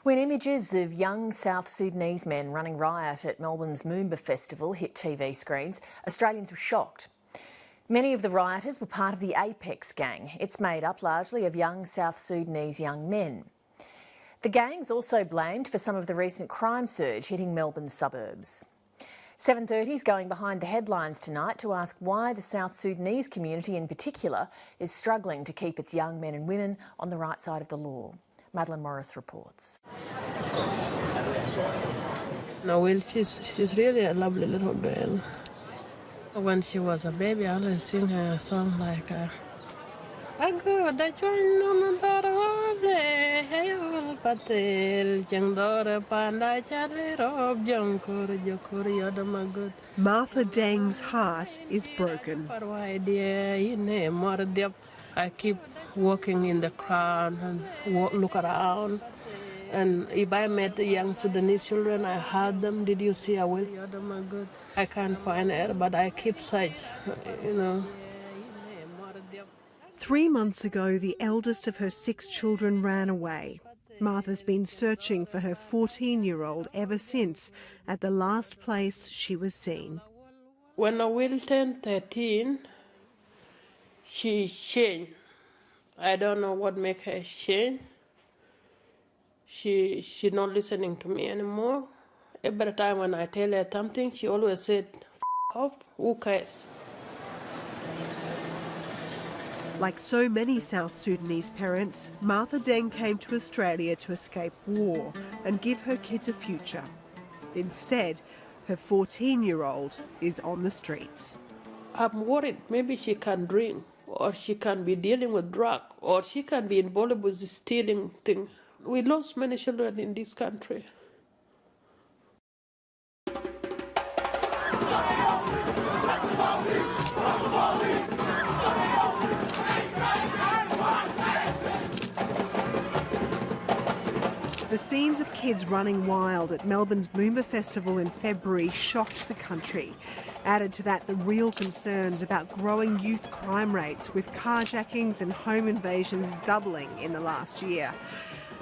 When images of young South Sudanese men running riot at Melbourne's Moomba Festival hit TV screens, Australians were shocked. Many of the rioters were part of the Apex gang. It's made up largely of young South Sudanese young men. The gang's also blamed for some of the recent crime surge hitting Melbourne's suburbs. 7:30's going behind the headlines tonight to ask why the South Sudanese community in particular is struggling to keep its young men and women on the right side of the law. Madeline Morris reports. No, well, she's really a lovely little girl. When she was a baby, I always sing her a song like, I go the join on the Martha Deng's heart is broken. I keep walking in the crowd and look around. And if I met the young Sudanese children, I heard them. Did you see a will? I can't find her, but I keep search, 3 months ago, the eldest of her 6 children ran away. Martha's been searching for her 14-year-old ever since, at the last place she was seen. When I will turn 13, she changed. I don't know what make her change. She's not listening to me anymore. Every time when I tell her something, she always said, "F off, who cares?" Like so many South Sudanese parents, Martha Deng came to Australia to escape war and give her kids a future. Instead, her 14-year-old is on the streets. I'm worried maybe she can drink, or she can be dealing with drugs, or she can be involved with the stealing thing. We lost many children in this country. The scenes of kids running wild at Melbourne's Moomba Festival in February shocked the country. Added to that, the real concerns about growing youth crime rates, with carjackings and home invasions doubling in the last year.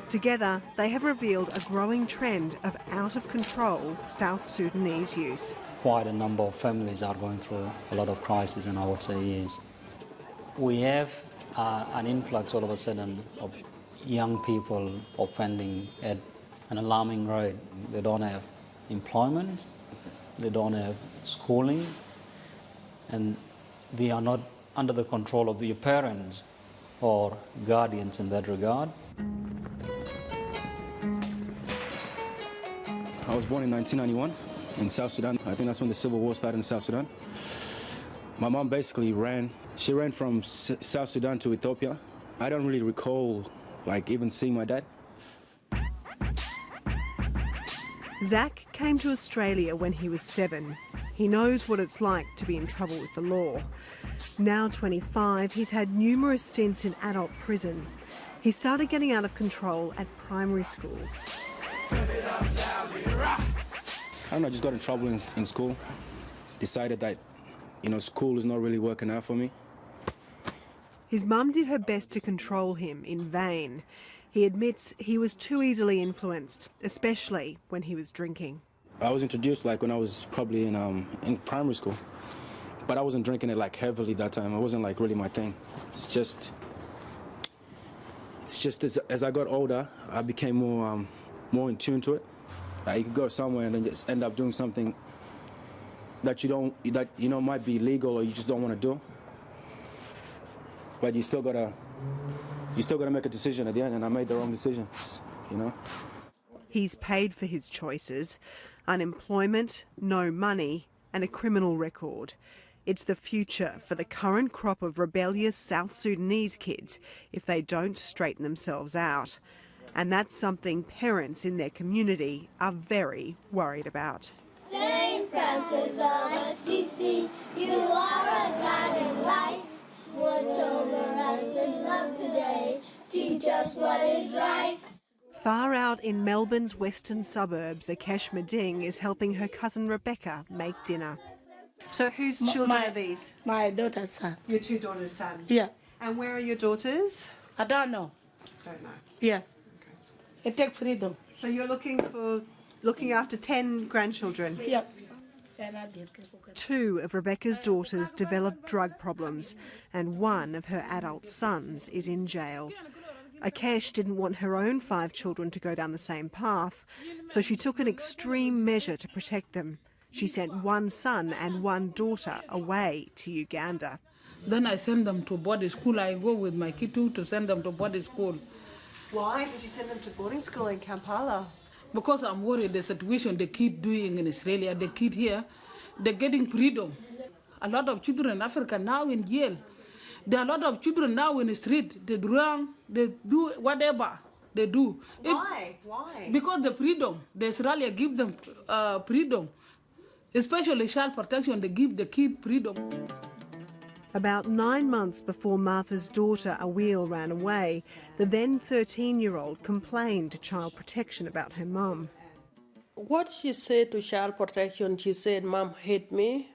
Together, they have revealed a growing trend of out-of-control South Sudanese youth. Quite a number of families are going through a lot of crisis in, I would say, years. We have an influx all of a sudden of young people offending at an alarming rate. They don't have employment, they don't have schooling, and they are not under the control of their parents or guardians in that regard. I was born in 1991 in South Sudan. I think that's when the civil war started in South Sudan. My mom basically ran. She ran from South Sudan to Ethiopia. I don't really recall even seeing my dad. Zach came to Australia when he was 7. He knows what it's like to be in trouble with the law. Now 25, he's had numerous stints in adult prison. He started getting out of control at primary school. I don't know, I just got in trouble in school. Decided that, school is not really working out for me. His mum did her best to control him, in vain. He admits he was too easily influenced, especially when he was drinking. I was introduced when I was probably in primary school, but I wasn't drinking it heavily that time. It wasn't really my thing. It's just as I got older, I became more in tune to it. You could go somewhere and then just end up doing something that might be illegal or you just don't want to do. But you still gotta make a decision at the end, and I made the wrong decision, He's paid for his choices: unemployment, no money, and a criminal record. It's the future for the current crop of rebellious South Sudanese kids if they don't straighten themselves out. And that's something parents in their community are very worried about. Saint Francis of Assisi, you are a guiding light. Watch over us to love today. Teach us what is right. Far out in Melbourne's western suburbs, Akesh Mading is helping her cousin Rebecca make dinner. So whose children are these? My daughter's son. Your 2 daughters' sons? Yeah. And where are your daughters? I don't know. Don't know. Yeah. It takes freedom. So you're looking after 10 grandchildren? Yep. 2 of Rebecca's daughters developed drug problems, and 1 of her adult sons is in jail. Akesh didn't want her own 5 children to go down the same path, so she took an extreme measure to protect them. She sent 1 son and 1 daughter away to Uganda. Then I send them to boarding school. I go with my kid too to send them to boarding school. Why did you send them to boarding school in Kampala? Because I'm worried the situation the kid doing in Australia, the kid here, they're getting freedom. A lot of children in Africa now in jail. There are a lot of children now in the street. They drunk, they do whatever they do. Why? Because the freedom, the Australia give them freedom. Especially child protection, they give the kid freedom. About 9 months before Martha's daughter Awil ran away, the then 13-year-old complained to Child Protection about her mum. What she said to Child Protection, she said, Mom hate me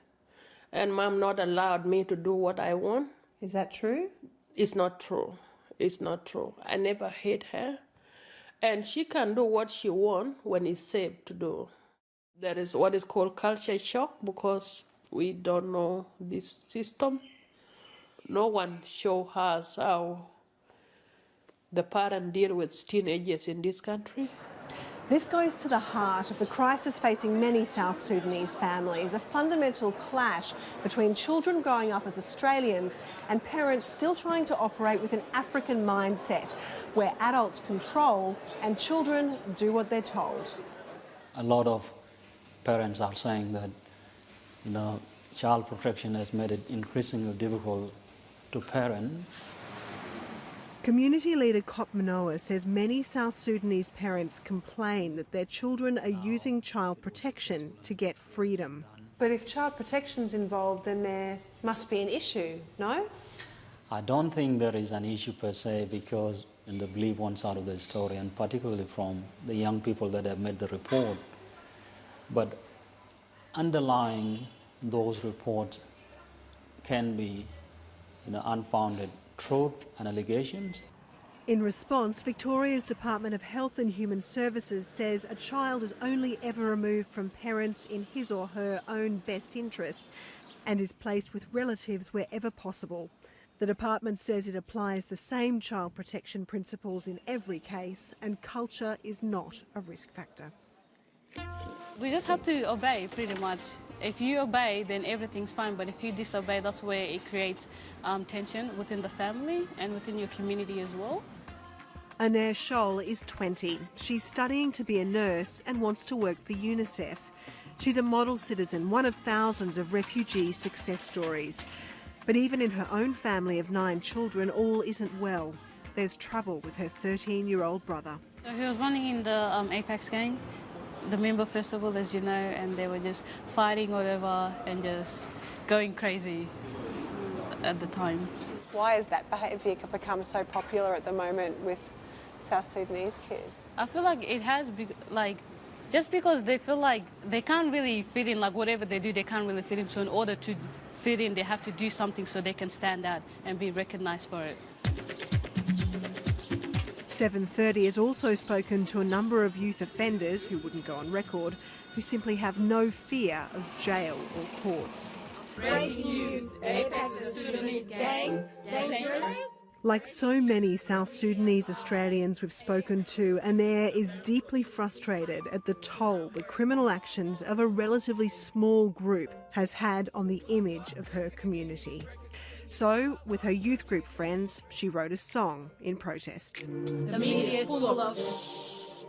and Mom not allowed me to do what I want. Is that true? It's not true. It's not true. I never hate her. And she can do what she wants when it's safe to do. There is what is called culture shock because we don't know this system. No one show us how the parents deal with teenagers in this country. This goes to the heart of the crisis facing many South Sudanese families, a fundamental clash between children growing up as Australians and parents still trying to operate with an African mindset, where adults control and children do what they're told. A lot of parents are saying that, child protection has made it increasingly difficult to parent. Community leader Kop Manoa says many South Sudanese parents complain that their children are using child protection to get freedom. But if child protection's involved, then there must be an issue, no? I don't think there is an issue per se, because in the believe one side of the story, and particularly from the young people that have made the report, but underlying those reports can be unfounded truth and allegations. In response, Victoria's Department of Health and Human Services says a child is only ever removed from parents in his or her own best interest and is placed with relatives wherever possible. The department says it applies the same child protection principles in every case, and culture is not a risk factor. We just have to obey, pretty much. If you obey, then everything's fine, but if you disobey, that's where it creates tension within the family and within your community as well. Anair Scholl is 20. She's studying to be a nurse and wants to work for UNICEF. She's a model citizen, one of thousands of refugee success stories. But even in her own family of 9 children, all isn't well. There's trouble with her 13-year-old brother. So he was running in the Apex gang, the member festival, as you know, and they were just fighting whatever and just going crazy at the time. Why has that behaviour become so popular at the moment with South Sudanese kids? I feel like it has, just because they feel like they can't really fit in, whatever they do, they can't really fit in. So in order to fit in, they have to do something so they can stand out and be recognised for it. 730 has also spoken to a number of youth offenders who wouldn't go on record, who simply have no fear of jail or courts. Breaking news, Apex Sudanese gang, dangerous? Like so many South Sudanese Australians we've spoken to, Anair is deeply frustrated at the toll the criminal actions of a relatively small group has had on the image of her community. So, with her youth group friends, she wrote a song in protest. The media is full of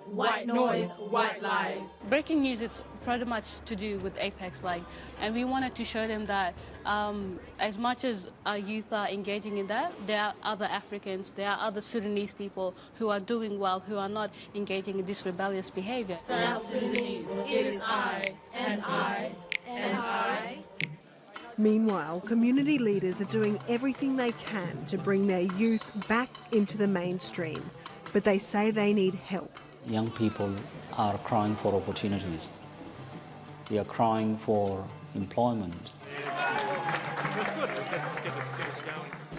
white noise, white lies. Breaking news, it's pretty much to do with Apex, and we wanted to show them that as much as our youth are engaging in that, there are other Africans, there are other Sudanese people who are doing well, who are not engaging in this rebellious behaviour. South Sudanese, it is I, and I, and I. Meanwhile, community leaders are doing everything they can to bring their youth back into the mainstream, but they say they need help. Young people are crying for opportunities. They are crying for employment.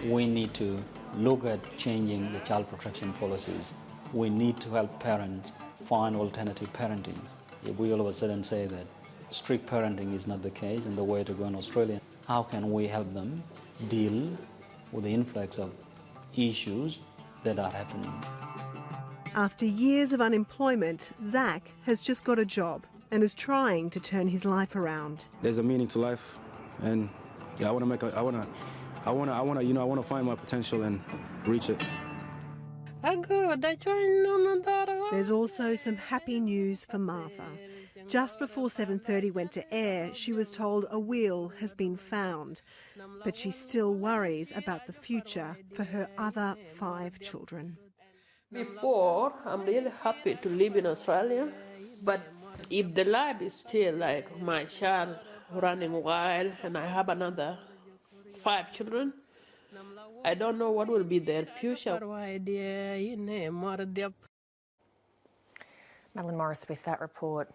We need to look at changing the child protection policies we need to help parents find alternative parenting. If we all of a sudden say that strict parenting is not the case and the way to go in Australia, how can we help them deal with the influx of issues that are happening? After years of unemployment, Zach has just got a job and is trying to turn his life around. There's a meaning to life, and yeah, I want to find my potential and reach it. There's also some happy news for Martha. Just before 7:30 went to air, she was told a wheel has been found, but she still worries about the future for her other 5 children. Before, I'm really happy to live in Australia, but if the life is still like my child running wild and I have another 5 children, I don't know what will be their future. Madeline Morris with that report.